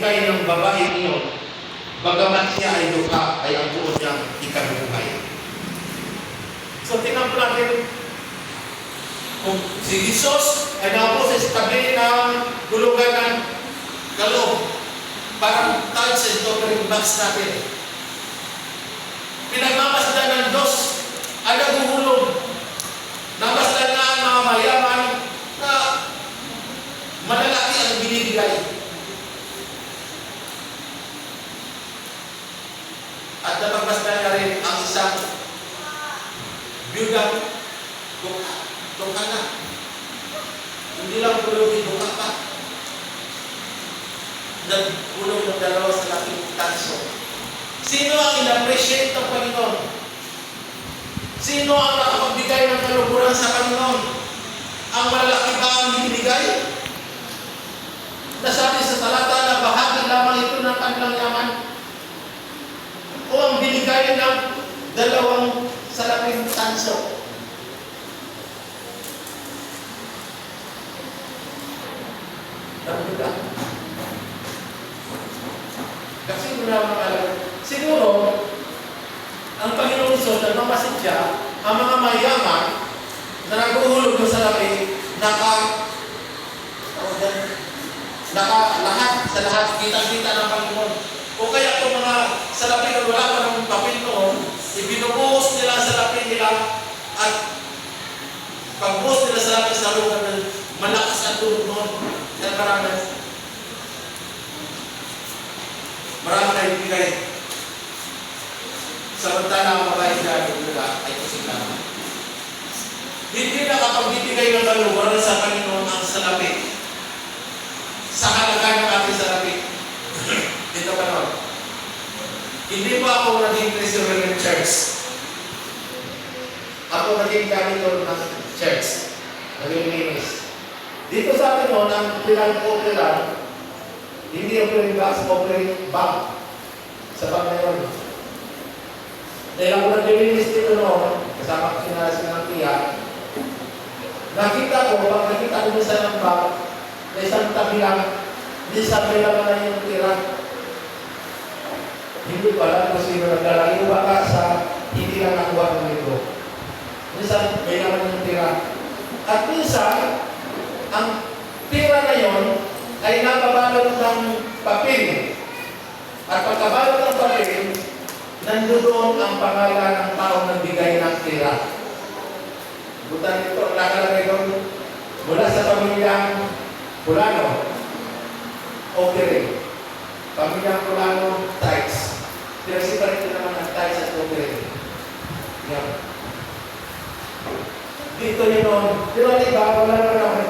bigay ng babae niyo, bagamat siya ay duka, ay ang buo niyang ikabubuhay. So, tingnan po natin, kung si Jesus ay napo sa tabi ng gulugan ng galog, parang tiles and covering box natin. Pinagmamasdan ng Diyos ay naguhulog. Namasdan na ang mga mayaman na malalaki ang binibigay. At napagmasdan na rin ang isang biyugang duka na. Hindi lang pulong duka pa. Nagpulong ng dalawa sa laking tanso. Sino ang in-appreciate ng Panginoon? Sino ang nakapagbigay ng kaluguran sa Panginoon? Ang malalaki ba ang binibigay? Nasabi sa talata na bahagi lamang ito ng kanilang yaman? O ang binigay ng dalawang salaking tanso? Nakuha. Kasi muna mga alam, siguro, ang Panginoon Isus, nagmamasid siya, ang mga mayaman na naguhulog ng salapi, lahat sa lahat, kita-kita ng Panginoon. O kaya itong mga salapi na wala pa ng papel noon, ibinubuhos nila ang salapi nila at pagbuhos nila sa salapi sa lugar ng malakas ang tulog noon. Kaya marami na ibigay. Samantala ang babae nila ay kusilang. Hindi na kapag bibigay ng kaluguran sa Panginoon ang salapi sa halaga ng ating salapi. Dito pa naman. Hindi pa ako naging Christian Church. Ako naging ganito ng church. Naging linis. Dito sa atin noon, ang pinag-operan, hindi offering box, offering bag sa bag na yun. Dahil ako nag-linis dito noon, kasama ko sinalas ng tiya, nakita ko, pag nakita ko sa ng bag, na isang tabi lang, hindi sabi lang na yung tira. Hindi ko alam kung sino nagdala. Yung baka sa hindi lang nakuha ng libro. Minsan, may naman yung tira. At minsan, ang tira na yon ay napabalot ng papel. At pagkabalot ng papel, nandoon ang pangalan ng taong nagbigay ng tira. Butan ito, nakalagay doon, mula sa pamilyang Pulano, offering. Pamilyang Pulano, tithes. Pinasiparin ko naman ang tithes at offering. Yan. Dito yun, pero diba, wala naman ako